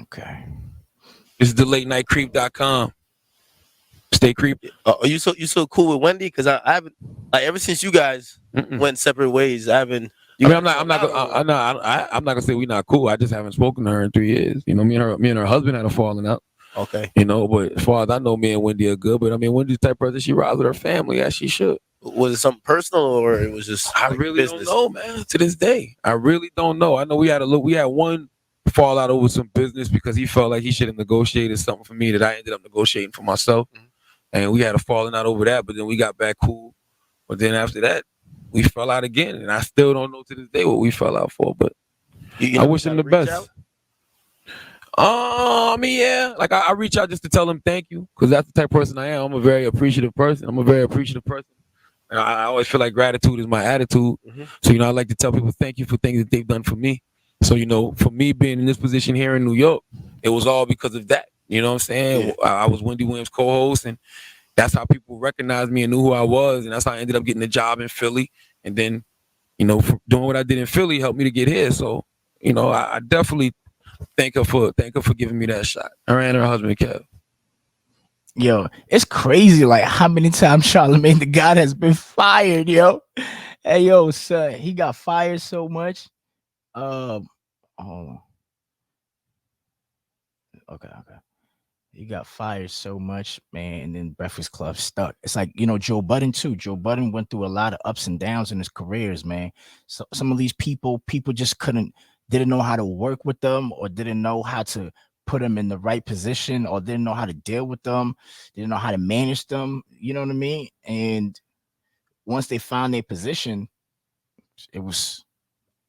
Okay. This is the latenightcreep.com. Stay creepy. Are you so cool with Wendy? Because I haven't, like, ever since you guys went separate ways. I haven't. I mean, I'm not gonna say we're not cool. I just haven't spoken to her in 3 years. You know, me and her husband had a falling out. Okay. You know, but as far as I know, me and Wendy are good. But I mean, Wendy's the type of person, she rides with her family as she should. Was it something personal or it was just? I like, really business? don't know, man. To this day, I really don't know. I know we had one fallout over some business because he felt like he should have negotiated something for me that I ended up negotiating for myself, and we had a falling out over that. But then we got back cool. But then after that, we fell out again, and I still don't know to this day what we fell out for. But You I know, wish him the reach best. out? I mean, yeah, like I reach out just to tell him thank you because that's the type of person I am. I'm a very appreciative person. And I always feel like gratitude is my attitude. So, you know, I like to tell people thank you for things that they've done for me. So, you know, for me being in this position here in New York, it was all because of that. You know what I'm saying? Yeah. I was Wendy Williams' co-host, and that's how people recognized me and knew who I was. And that's how I ended up getting a job in Philly. And then, you know, doing what I did in Philly helped me to get here. So, you know, I definitely thank her for giving me that shot. Her and her husband, Kev. Yo, it's crazy like how many times Charlamagne the God has been fired, yo. Hey, yo, son, he got fired so much. Hold on. Okay. He got fired so much, man, and then Breakfast Club stuck. It's like, you know, Joe Budden too. Joe Budden went through a lot of ups and downs in his careers, man. So some of these people just didn't know how to work with them or didn't know how to put them in the right position or didn't know how to deal with them, didn't know how to manage them, you know what I mean? And once they found their position, it was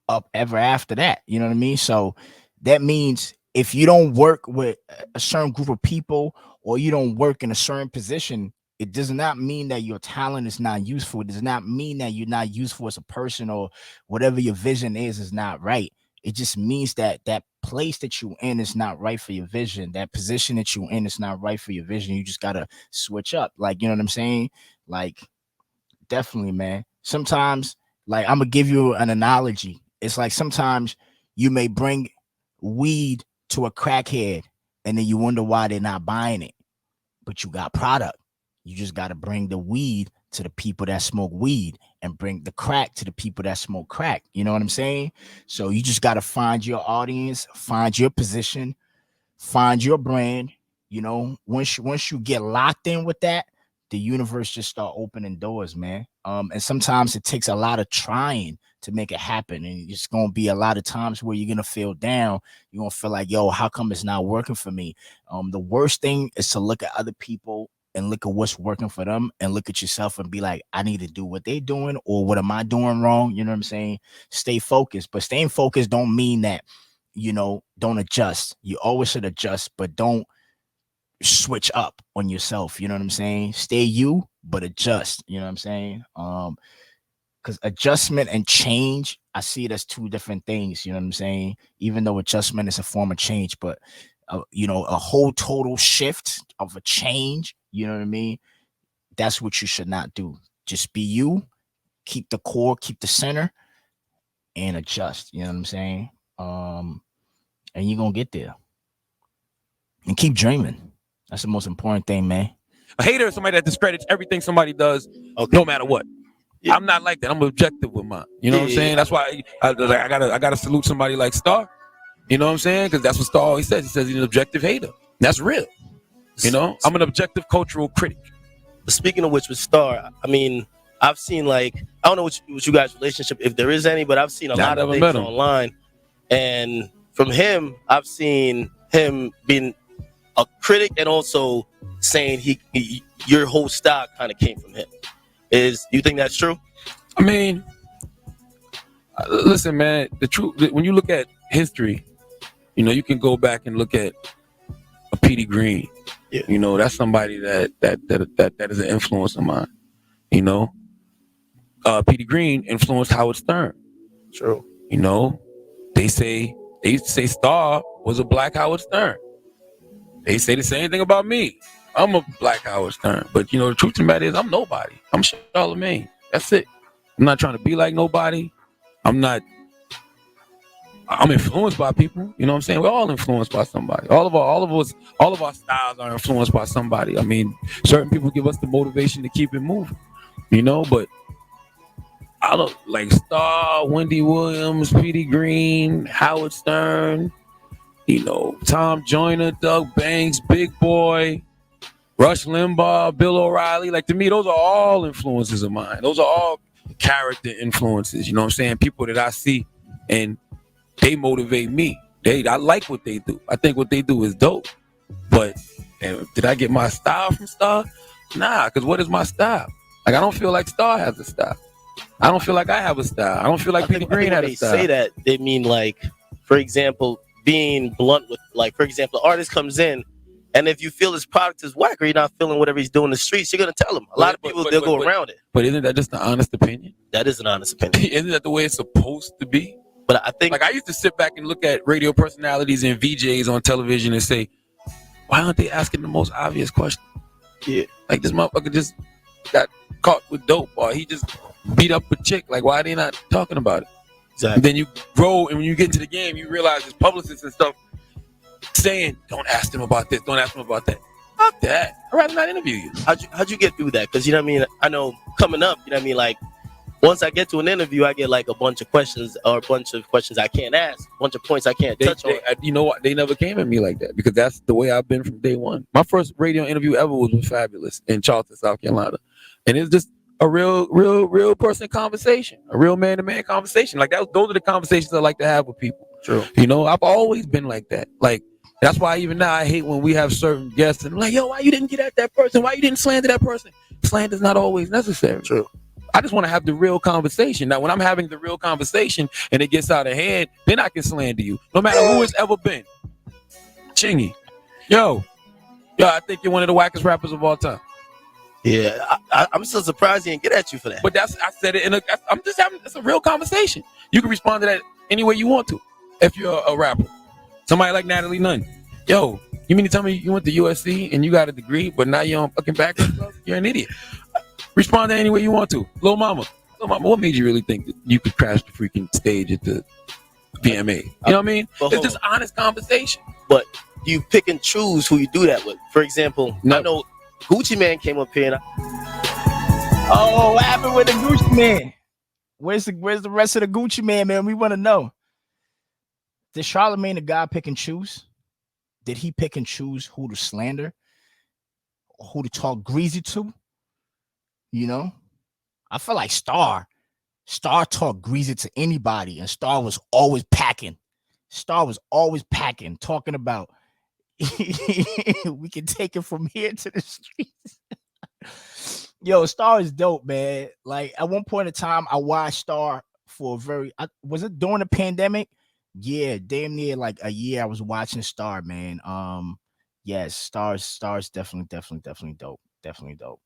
up ever after that, you know what I mean? So that means if you don't work with a certain group of people or you don't work in a certain position, it does not mean that your talent is not useful. It does not mean that you're not useful as a person or whatever your vision is not right. It just means that that place that you're in is not right for your vision. That position that you're in is not right for your vision. You just got to switch up. Like, you know what I'm saying? Like, definitely, man. Sometimes, like, I'm going to give you an analogy. It's like sometimes you may bring weed to a crackhead and then you wonder why they're not buying it. But you got product. You just got to bring the weed to the people that smoke weed and bring the crack to the people that smoke crack. You know what I'm saying? So you just got to find your audience, find your position, find your brand. You know, once you get locked in with that, the universe just start opening doors, man. And sometimes it takes a lot of trying to make it happen. And it's going to be a lot of times where you're going to feel down. You're going to feel like, yo, how come it's not working for me? The worst thing is to look at other people and look at what's working for them and look at yourself and be like, I need to do what they're doing or what am I doing wrong? You know what I'm saying? Stay focused, but staying focused don't mean that, you know, don't adjust. You always should adjust, but don't switch up on yourself. You know what I'm saying? Stay you, but adjust. You know what I'm saying? Because adjustment and change, I see it as two different things. You know what I'm saying? Even though adjustment is a form of change, but you know, a whole total shift of a change, you know what I mean? That's what you should not do. Just be you, keep the core, keep the center, and adjust. You know what I'm saying? And you're gonna get there. And keep dreaming. That's the most important thing, man. A hater is somebody that discredits everything somebody does, no matter what. Yeah. I'm not like that. I'm objective with mine. You know what I'm saying? That's why I gotta salute somebody like Star. You know what I'm saying? Because that's what Star always says. He says he's an objective hater. That's real. You know, I'm an objective cultural critic. Speaking of which, with Star, I mean, I've seen, like, I don't know what you guys' relationship, if there is any, but I've seen a lot of things online. And from him, I've seen him being a critic and also saying your whole style kind of came from him. Do you think that's true? I mean, listen, man, the truth, when you look at history, you know, you can go back and look at a Petey Green. Yeah. You know, that's somebody that is an influence of mine. You know, Petey Green influenced Howard Stern. True. You know, they say Star was a black Howard Stern. They say the same thing about me. I'm a black Howard Stern. But, you know, the truth of the matter is I'm nobody. I'm Charlamagne. That's it. I'm not trying to be like nobody. I'm not I'm influenced by people. You know what I'm saying? We're all influenced by somebody. All of our styles are influenced by somebody. I mean, certain people give us the motivation to keep it moving. You know, but I don't like Star, Wendy Williams, Petey Green, Howard Stern, you know, Tom Joyner, Doug Banks, Big Boy, Rush Limbaugh, Bill O'Reilly. Like, to me, those are all influences of mine. Those are all character influences. You know what I'm saying? People that I see and they motivate me. I like what they do. I think what they do is dope. But did I get my style from Star? Nah, because what is my style? Like, I don't feel like Star has a style. I don't feel like I have a style. I don't feel like Petey Green had a style. When they say that, they mean, like, for example, being blunt with, like, for example, an artist comes in, and if you feel his product is whack or you're not feeling whatever he's doing in the streets, you're gonna tell him. A lot of people, they'll go around it. But isn't that just an honest opinion? That is an honest opinion. Isn't that the way it's supposed to be? But I think, like, I used to sit back and look at radio personalities and VJs on television and say, why aren't they asking the most obvious question? Yeah, like, this motherfucker just got caught with dope, or he just beat up a chick. Like, why are they not talking about it? Exactly. And then you grow, and when you get into the game, you realize there's publicists and stuff saying, don't ask them about this, don't ask them about that. Fuck that. I'd rather not interview you. How'd you get through that? Because, you know what I mean? I know coming up, you know what I mean? Like, once I get to an interview, I get like a bunch of questions I can't ask, a bunch of points I can't touch on. You know what? They never came at me like that because that's the way I've been from day one. My first radio interview ever was with Fabulous in Charleston, South Carolina. And it's just a real person conversation, a real man-to-man conversation. Like, those are the conversations I like to have with people. True. You know, I've always been like that. Like, that's why even now I hate when we have certain guests and like, yo, why you didn't get at that person? Why you didn't slander that person? Slander's not always necessary. True. I just want to have the real conversation. Now, when I'm having the real conversation and it gets out of hand, then I can slander you. No matter who it's ever been. Chingy. Yo, I think you're one of the wackest rappers of all time. Yeah, I'm still surprised he didn't get at you for that. But I said it I'm just having, it's a real conversation. You can respond to that any way you want to if you're a rapper. Somebody like Natalie Nunn. Yo, you mean to tell me you went to USC and you got a degree, but now you're on fucking background? You're an idiot. Respond to any way you want to. Lil Mama, what made you really think that you could crash the freaking stage at the VMA? You know what I mean? It's just honest conversation. But you pick and choose who you do that with. For example, I know Gucci Mane came up here. Oh, what happened with the Gucci Man? Where's the rest of the Gucci man? We want to know. Did Charlamagne the guy pick and choose? Did he pick and choose who to slander? Who to talk greasy to? You know? I feel like Star talked greasy to anybody, and Star was always packing. Talking about we can take it from here to the streets. Yo, Star is dope, man. Like, at one point in time, I watched Star for was it during the pandemic? Yeah, damn near like a year I was watching Star, man. Yes, Star's definitely dope. Definitely dope.